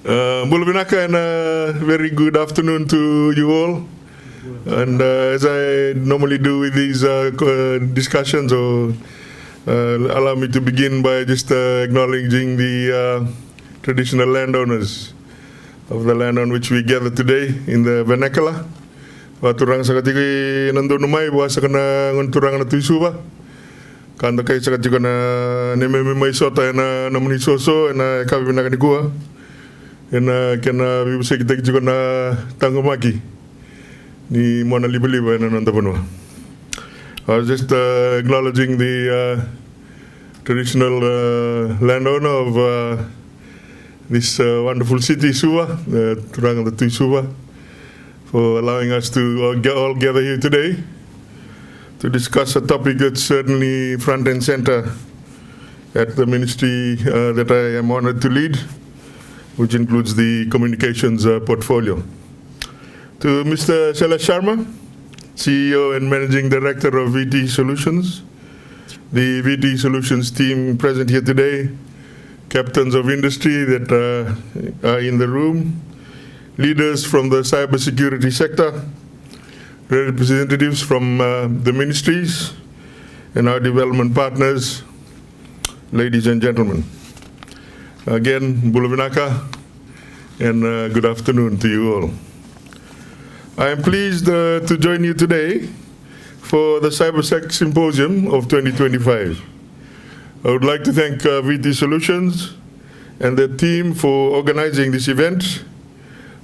Bulvinaka, and a very good afternoon to you all. And as I normally do with these discussions, allow me to begin by just acknowledging the traditional landowners of the land on which we gather today in the vernacular. Waturang sakatiki nandunumai buasa kana ngunturang na Suva. Kanda kay sakatiko na nemememay sota na namuni soso na kabi na kanikua. Na kena bibusay kita kiko na tangumaki ni mona liba-liba na nandapunwa. I was just acknowledging the traditional landowner of this wonderful city, Suva, Turang of the Suva, for allowing us to all gather here today to discuss a topic that's certainly front and center at the ministry that I am honored to lead, which includes the communications portfolio. To Mr. Shailesh Sharma, CEO and Managing Director of VT Solutions, the VT Solutions team present here today, captains of industry that are in the room, leaders from the cybersecurity sector, representatives from the ministries, and our development partners, ladies and gentlemen. Again, Bulavinaka, and good afternoon to you all. I am pleased to join you today for the CYBERSEC Symposium of 2025. I would like to thank VT Solutions and their team for organizing this event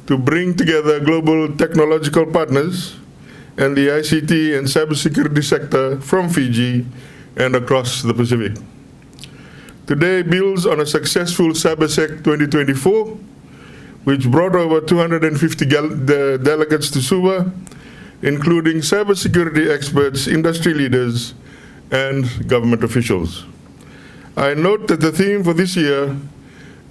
to bring together global technological partners and the ICT and cybersecurity sector from Fiji and across the Pacific. Today builds on a successful CYBERSEC 2024, which brought over 250 delegates to Suva, including cybersecurity experts, industry leaders, and government officials. I note that the theme for this year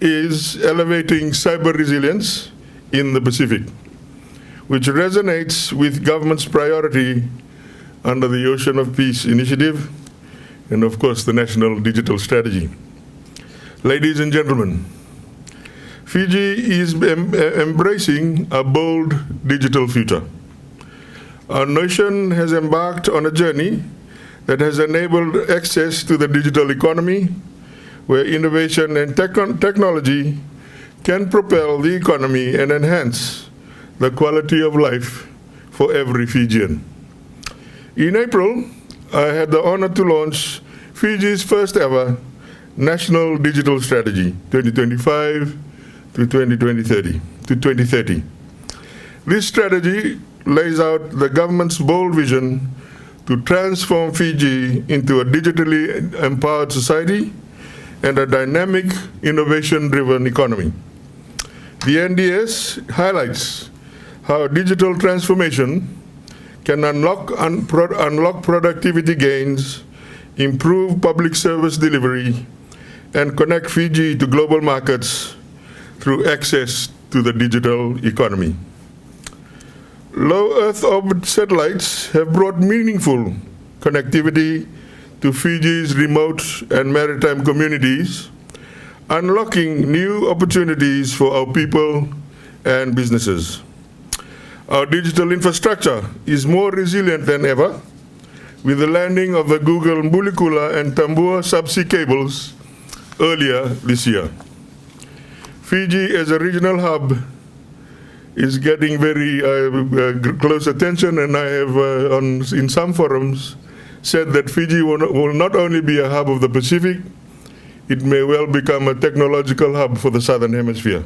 is elevating cyber resilience in the Pacific, which resonates with government's priority under the Ocean of Peace initiative and, of course, the National Digital Strategy. Ladies and gentlemen, Fiji is embracing a bold digital future. Our nation has embarked on a journey that has enabled access to the digital economy, where innovation and technology can propel the economy and enhance the quality of life for every Fijian. In April, I had the honor to launch Fiji's first ever National Digital Strategy 2025 to 2030. This strategy lays out the government's bold vision to transform Fiji into a digitally empowered society and a dynamic, innovation-driven economy. The NDS highlights how digital transformation can unlock productivity gains, improve public service delivery, and connect Fiji to global markets through access to the digital economy. Low Earth orbit satellites have brought meaningful connectivity to Fiji's remote and maritime communities, unlocking new opportunities for our people and businesses. Our digital infrastructure is more resilient than ever, with the landing of the Google Mbulikula and Tambua subsea cables earlier this year. Fiji as a regional hub is getting very close attention, and I have in some forums said that Fiji will not only be a hub of the Pacific, it may well become a technological hub for the Southern Hemisphere.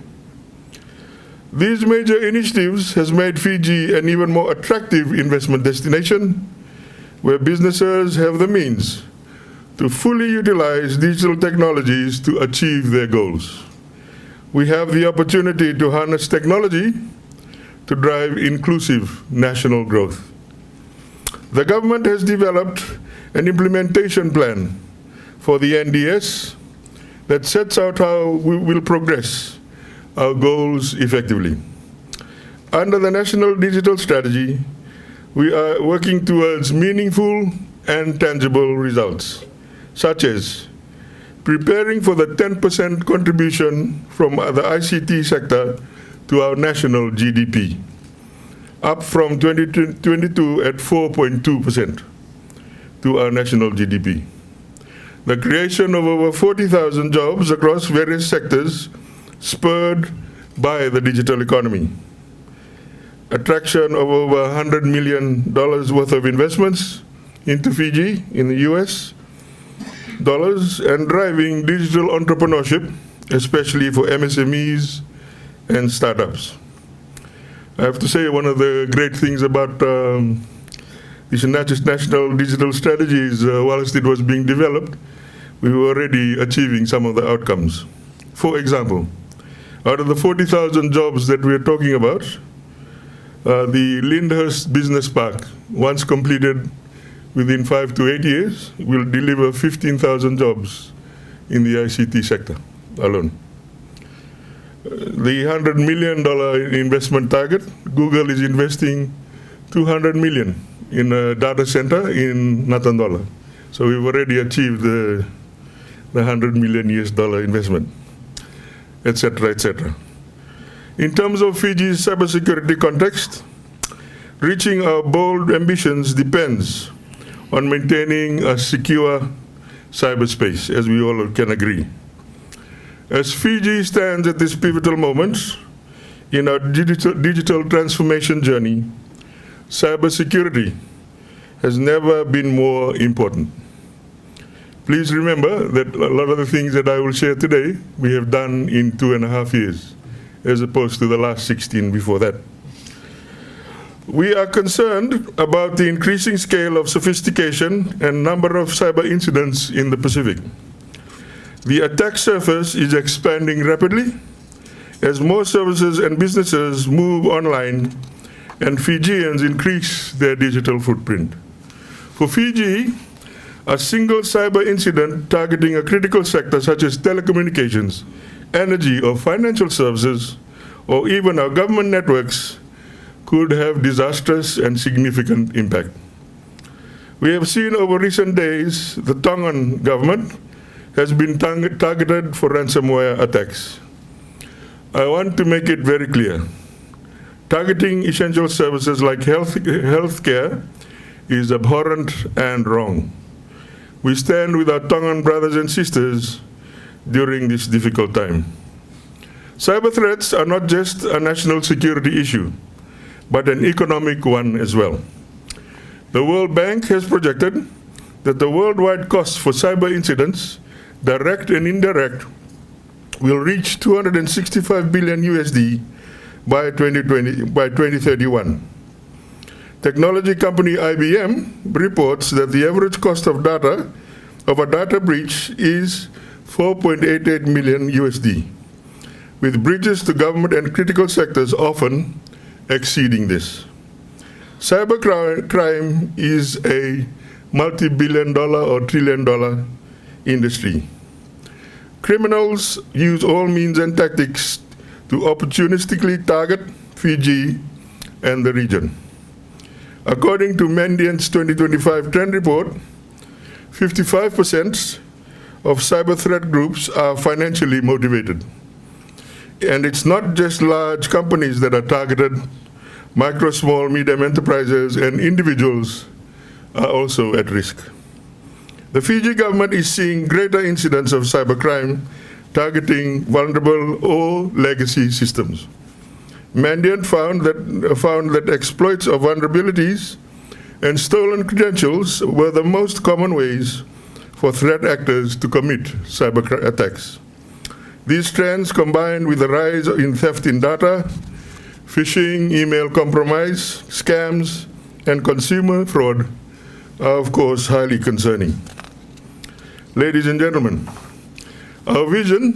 These major initiatives has made Fiji an even more attractive investment destination, where businesses have the means to fully utilize digital technologies to achieve their goals. We have the opportunity to harness technology to drive inclusive national growth. The government has developed an implementation plan for the NDS that sets out how we will progress our goals effectively. Under the National Digital Strategy, we are working towards meaningful and tangible results, such as preparing for the 10% contribution from the ICT sector to our national GDP, up from 2022 at 4.2% to our national GDP. The creation of over 40,000 jobs across various sectors spurred by the digital economy. Attraction of over $100 million worth of investments into Fiji in the US dollars, and driving digital entrepreneurship, especially for MSMEs and startups. I have to say, one of the great things about this national digital strategy is whilst it was being developed, we were already achieving some of the outcomes. For example, out of the 40,000 jobs that we're talking about, the Lyndhurst Business Park, once completed within 5 to 8 years, will deliver 15,000 jobs in the ICT sector alone. The $100 million investment target, Google is investing $200 million in a data center in Natandola. So we've already achieved the $100 million US investment, etc., etc. In terms of Fiji's cybersecurity context, reaching our bold ambitions depends on maintaining a secure cyberspace, as we all can agree. As Fiji stands at this pivotal moment in our digital transformation journey, cybersecurity has never been more important. Please remember that a lot of the things that I will share today, we have done in 2.5 years, as opposed to the last 16 before that. We are concerned about the increasing scale of sophistication and number of cyber incidents in the Pacific. The attack surface is expanding rapidly as more services and businesses move online and Fijians increase their digital footprint. For Fiji, a single cyber incident targeting a critical sector such as telecommunications, energy or financial services, or even our government networks could have disastrous and significant impact. We have seen over recent days the Tongan government has been targeted for ransomware attacks. I want to make it very clear. Targeting essential services like healthcare is abhorrent and wrong. We stand with our Tongan brothers and sisters during this difficult time. Cyber threats are not just a national security issue, but an economic one as well. The World Bank has projected that the worldwide cost for cyber incidents, direct and indirect, will reach 265 billion USD by 2031. Technology company IBM reports that the average cost of a data breach is 4.88 million USD, with breaches to government and critical sectors often exceeding this. Cybercrime is a multi-billion-dollar or trillion-dollar industry. Criminals use all means and tactics to opportunistically target Fiji and the region. According to Mandiant's 2025 trend report, 55% of cyber threat groups are financially motivated. And it's not just large companies that are targeted. Micro, small, medium enterprises and individuals are also at risk. The Fiji government is seeing greater incidents of cybercrime targeting vulnerable or legacy systems. Mandiant found that exploits of vulnerabilities and stolen credentials were the most common ways for threat actors to commit cyber attacks. These trends, combined with the rise in theft in data, phishing, email compromise, scams, and consumer fraud, are of course highly concerning. Ladies and gentlemen, our vision,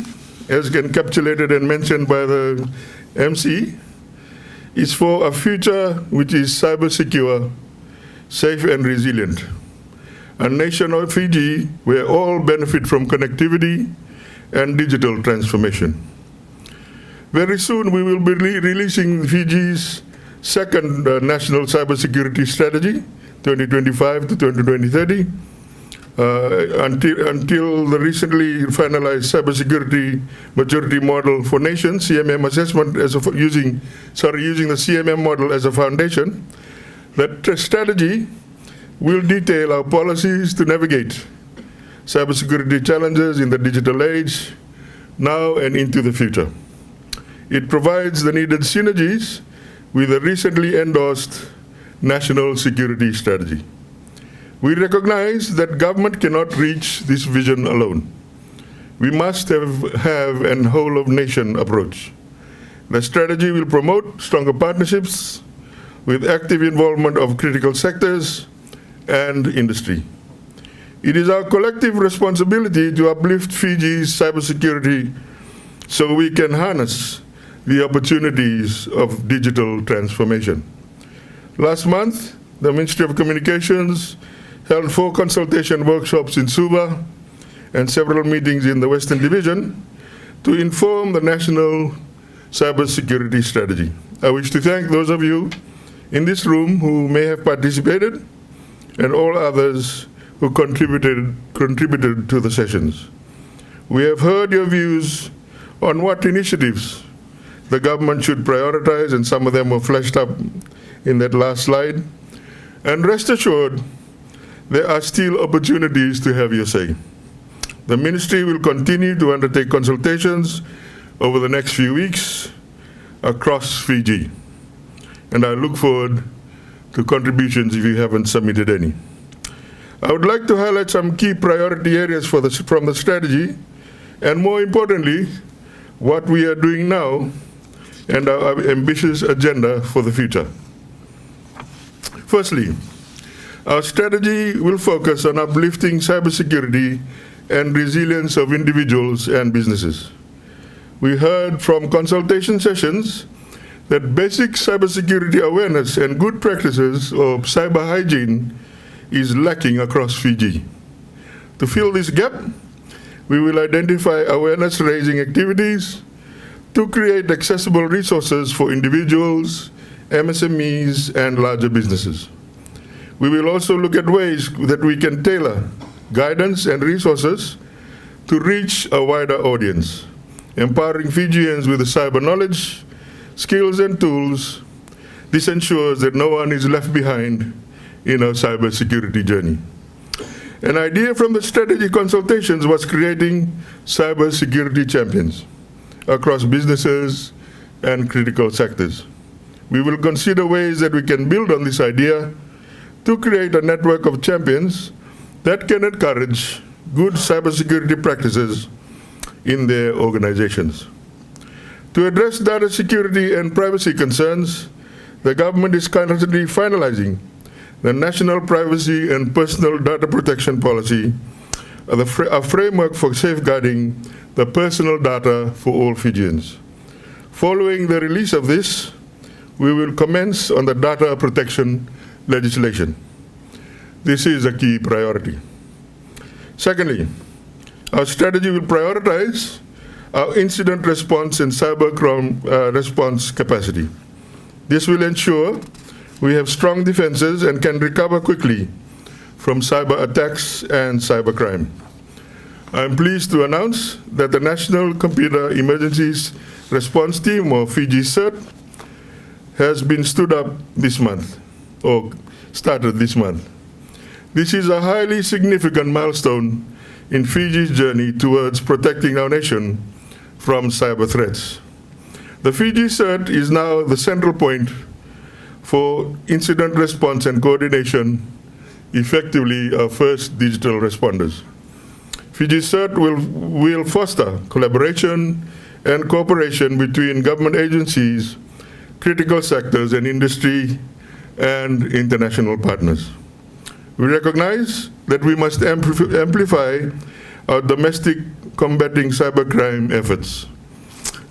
as encapsulated and mentioned by the MC, is for a future which is cyber secure, safe and resilient. A nation of Fiji where all benefit from connectivity and digital transformation. Very soon we will be releasing Fiji's second national cybersecurity strategy, 2025 to 2030, until the recently finalized cybersecurity maturity model for nations, CMM assessment, using the CMM model as a foundation, that strategy will detail our policies to navigate cybersecurity challenges in the digital age, now and into the future. It provides the needed synergies with the recently endorsed National Security Strategy. We recognize that government cannot reach this vision alone. We must have an whole-of-nation approach. The strategy will promote stronger partnerships with active involvement of critical sectors and industry. It is our collective responsibility to uplift Fiji's cybersecurity so we can harness the opportunities of digital transformation. Last month, the Ministry of Communications held 4 consultation workshops in Suva and several meetings in the Western Division to inform the National Cybersecurity Strategy. I wish to thank those of you in this room who may have participated and all others who contributed to the sessions. We have heard your views on what initiatives the government should prioritize, and some of them were fleshed up in that last slide. And rest assured, there are still opportunities to have your say. The ministry will continue to undertake consultations over the next few weeks across Fiji. And I look forward to contributions if you haven't submitted any. I would like to highlight some key priority areas from the strategy, and more importantly, what we are doing now and our ambitious agenda for the future. Firstly, our strategy will focus on uplifting cybersecurity and resilience of individuals and businesses. We heard from consultation sessions that basic cybersecurity awareness and good practices of cyber hygiene is lacking across Fiji. To fill this gap, we will identify awareness-raising activities to create accessible resources for individuals, MSMEs, and larger businesses. We will also look at ways that we can tailor guidance and resources to reach a wider audience, empowering Fijians with the cyber knowledge, skills, and tools. This ensures that no one is left behind in our cybersecurity journey. An idea from the strategy consultations was creating cybersecurity champions across businesses and critical sectors. We will consider ways that we can build on this idea to create a network of champions that can encourage good cybersecurity practices in their organizations. To address data security and privacy concerns, the government is currently finalizing the National Privacy and Personal Data Protection Policy, a framework for safeguarding the personal data for all Fijians. Following the release of this, we will commence on the data protection legislation. This is a key priority. Secondly, our strategy will prioritize our incident response and cybercrime response capacity. This will ensure we have strong defenses and can recover quickly from cyber attacks and cybercrime. I am pleased to announce that the National Computer Emergencies Response Team, or Fiji CERT, has been stood up this month, or started this month. This is a highly significant milestone in Fiji's journey towards protecting our nation from cyber threats. The Fiji CERT is now the central point for incident response and coordination, effectively our first digital responders. Fiji CERT will foster collaboration and cooperation between government agencies, critical sectors and industry, and international partners. We recognize that we must amplify our domestic combating cybercrime efforts.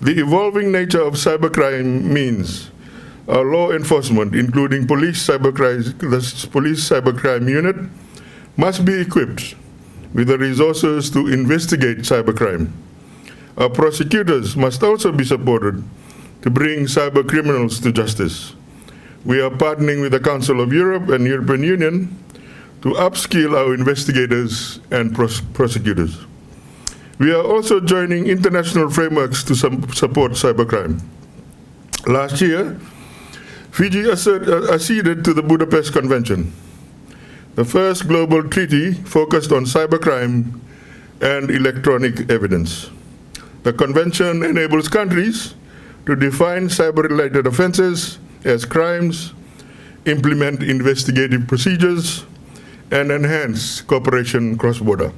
The evolving nature of cybercrime means our law enforcement, including the Police Cybercrime Unit, must be equipped with the resources to investigate cybercrime. Our prosecutors must also be supported to bring cyber criminals to justice. We are partnering with the Council of Europe and European Union to upskill our investigators and prosecutors. We are also joining international frameworks to support cybercrime. Last year, Fiji acceded to the Budapest Convention, the first global treaty focused on cybercrime and electronic evidence. The convention enables countries to define cyber-related offenses as crimes, implement investigative procedures, and enhance cooperation cross-border.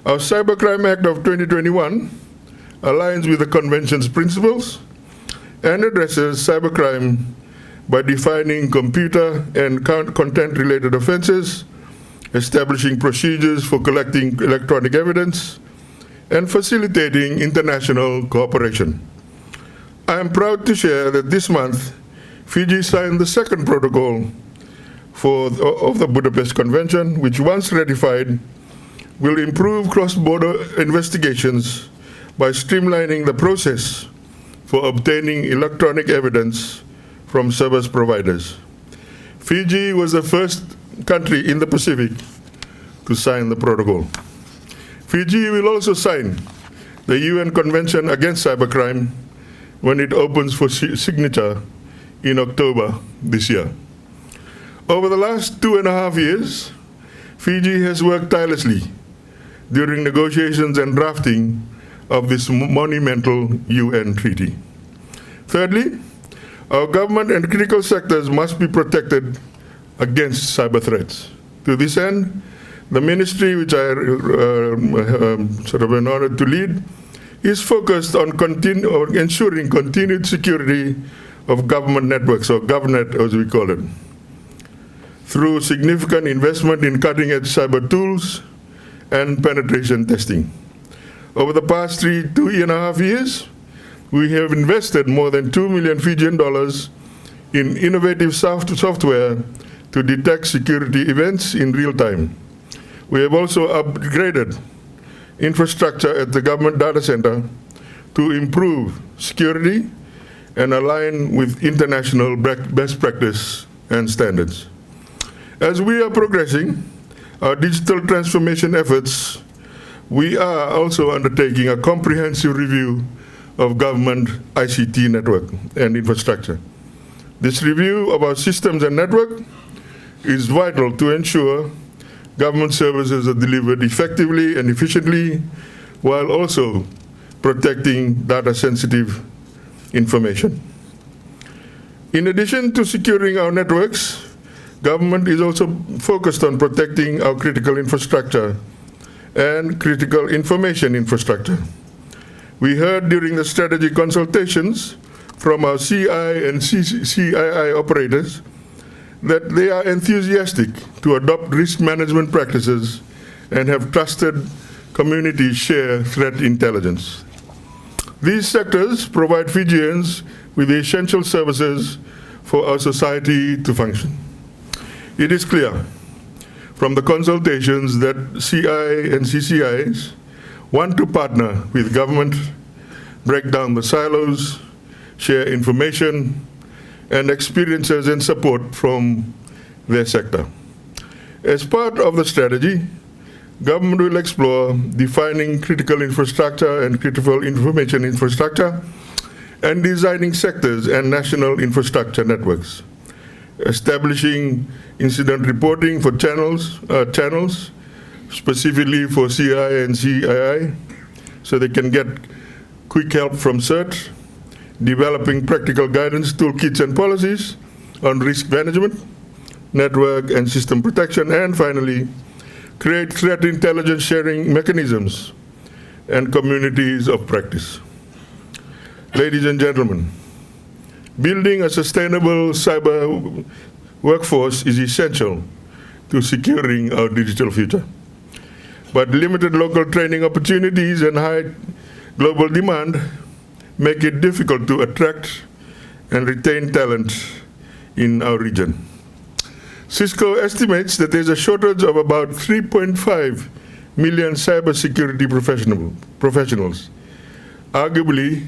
Our Cybercrime Act of 2021 aligns with the convention's principles and addresses cybercrime by defining computer and content-related offenses, establishing procedures for collecting electronic evidence, and facilitating international cooperation. I am proud to share that this month, Fiji signed the second protocol of the Budapest Convention, which once ratified, will improve cross-border investigations by streamlining the process for obtaining electronic evidence from service providers. Fiji was the first country in the Pacific to sign the protocol. Fiji will also sign the UN Convention Against Cybercrime when it opens for signature in October this year. Over the last 2.5 years, Fiji has worked tirelessly during negotiations and drafting of this monumental UN treaty. Thirdly, our government and critical sectors must be protected against cyber threats. To this end, the ministry, which I sort of an honor to lead, is focused on ensuring continued security of government networks, or GovNet as we call it, through significant investment in cutting-edge cyber tools and penetration testing. Over the past 2.5 years, we have invested more than 2 million Fijian dollars in innovative software to detect security events in real time. We have also upgraded infrastructure at the government data center to improve security and align with international best practice and standards. As we are progressing our digital transformation efforts, we are also undertaking a comprehensive review of government ICT network and infrastructure. This review of our systems and network is vital to ensure government services are delivered effectively and efficiently, while also protecting data-sensitive information. In addition to securing our networks, government is also focused on protecting our critical infrastructure and critical information infrastructure. We heard during the strategy consultations from our CI and CII operators that they are enthusiastic to adopt risk management practices and have trusted communities share threat intelligence. These sectors provide Fijians with the essential services for our society to function. It is clear from the consultations that CI and CCIs want to partner with government, break down the silos, share information and experiences and support from their sector. As part of the strategy, government will explore defining critical infrastructure and critical information infrastructure and designing sectors and national infrastructure networks, establishing incident reporting for channels, specifically for CI and CII, so they can get quick help from CERT, developing practical guidance toolkits and policies on risk management, network and system protection, and finally, create threat intelligence sharing mechanisms and communities of practice. Ladies and gentlemen, building a sustainable cyber workforce is essential to securing our digital future. But limited local training opportunities and high global demand make it difficult to attract and retain talent in our region. Cisco estimates that there's a shortage of about 3.5 million cybersecurity professionals, arguably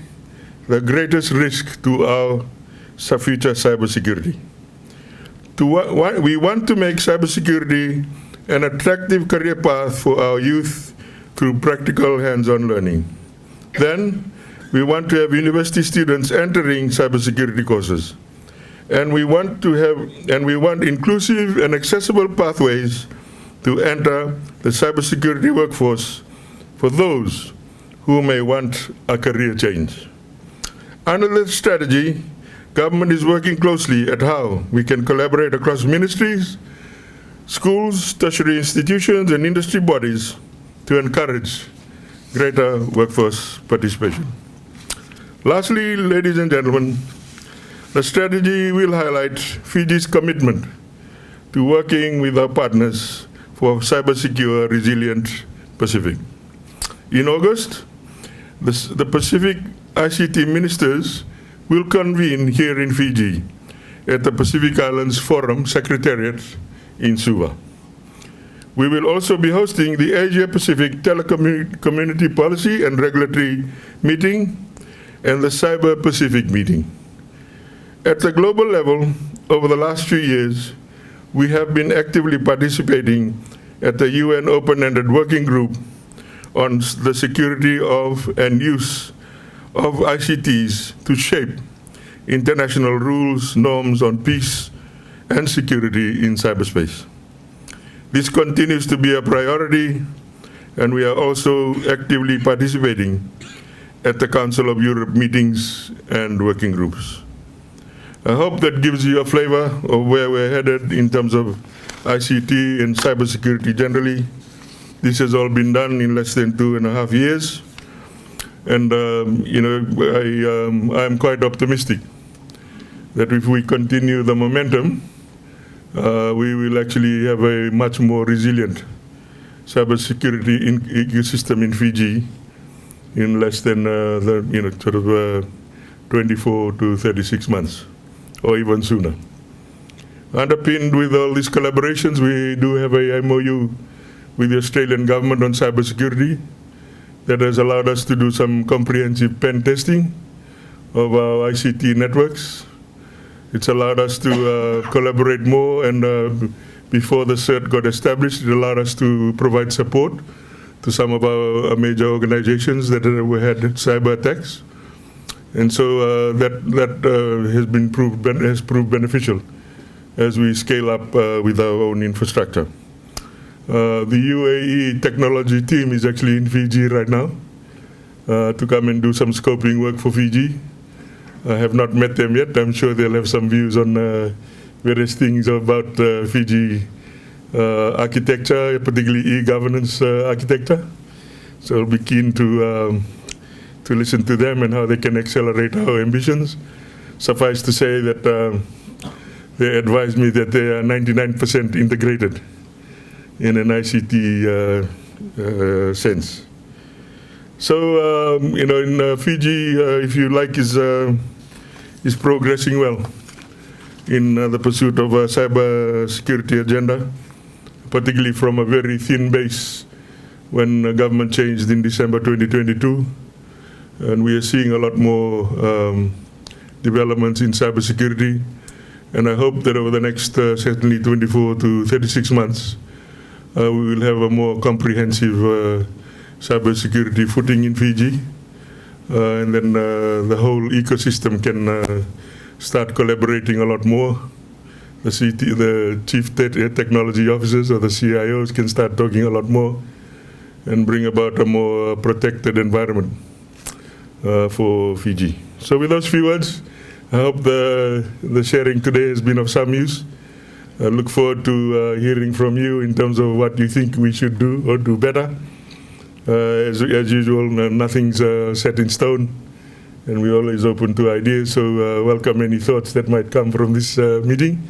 the greatest risk to our future cybersecurity. We want to make cybersecurity an attractive career path for our youth through practical hands-on learning. Then, we want to have university students entering cybersecurity courses. And we want inclusive and accessible pathways to enter the cybersecurity workforce for those who may want a career change. Under this strategy, government is working closely at how we can collaborate across ministries, schools, tertiary institutions, and industry bodies to encourage greater workforce participation. Lastly, ladies and gentlemen, the strategy will highlight Fiji's commitment to working with our partners for cyber-secure, resilient Pacific. In August, the Pacific ICT ministers will convene here in Fiji at the Pacific Islands Forum Secretariat in Suva. We will also be hosting the Asia-Pacific Telecommunity Policy and Regulatory Meeting and the Cyber Pacific Meeting. At the global level, over the last few years, we have been actively participating at the UN Open-Ended Working Group on the security of and use of ICTs to shape international rules, norms on peace and security in cyberspace. This continues to be a priority, and we are also actively participating at the Council of Europe meetings and working groups. I hope that gives you a flavor of where we're headed in terms of ICT and cybersecurity generally. This has all been done in less than 2.5 years. And, I'm quite optimistic that if we continue the momentum, we will actually have a much more resilient cybersecurity ecosystem in Fiji in less than 24 to 36 months, or even sooner. Underpinned with all these collaborations, we do have a MOU with the Australian government on cybersecurity that has allowed us to do some comprehensive pen testing of our ICT networks. It's allowed us to collaborate more, and before the CERT got established, it allowed us to provide support to some of our major organizations that had cyber attacks. And so that has proved beneficial as we scale up with our own infrastructure. The UAE technology team is actually in Fiji right now to come and do some scoping work for Fiji. I have not met them yet. I'm sure they'll have some views on various things about Fiji architecture, particularly e-governance architecture. So I'll be keen to listen to them and how they can accelerate our ambitions. Suffice to say that they advised me that they are 99% integrated in an ICT sense. So, in Fiji, if you like, is progressing well in the pursuit of a cyber security agenda, particularly from a very thin base when the government changed in December 2022. And we are seeing a lot more developments in cybersecurity. And I hope that over the next certainly 24 to 36 months, we will have a more comprehensive cybersecurity footing in Fiji. And then the whole ecosystem can start collaborating a lot more. The chief technology officers or the CIOs can start talking a lot more and bring about a more protected environment for Fiji. So with those few words, I hope the sharing today has been of some use. I look forward to hearing from you in terms of what you think we should do or do better. As usual, nothing's set in stone, and we're always open to ideas, so welcome any thoughts that might come from this meeting.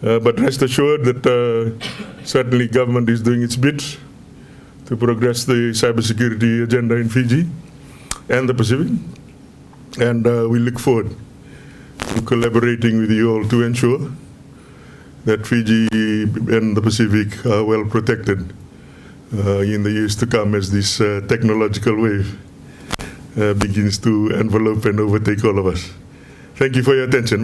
But rest assured that certainly government is doing its bit to progress the cybersecurity agenda in Fiji and the Pacific, and we look forward to collaborating with you all to ensure that Fiji and the Pacific are well protected in the years to come as this technological wave begins to envelope and overtake all of us. Thank you for your attention.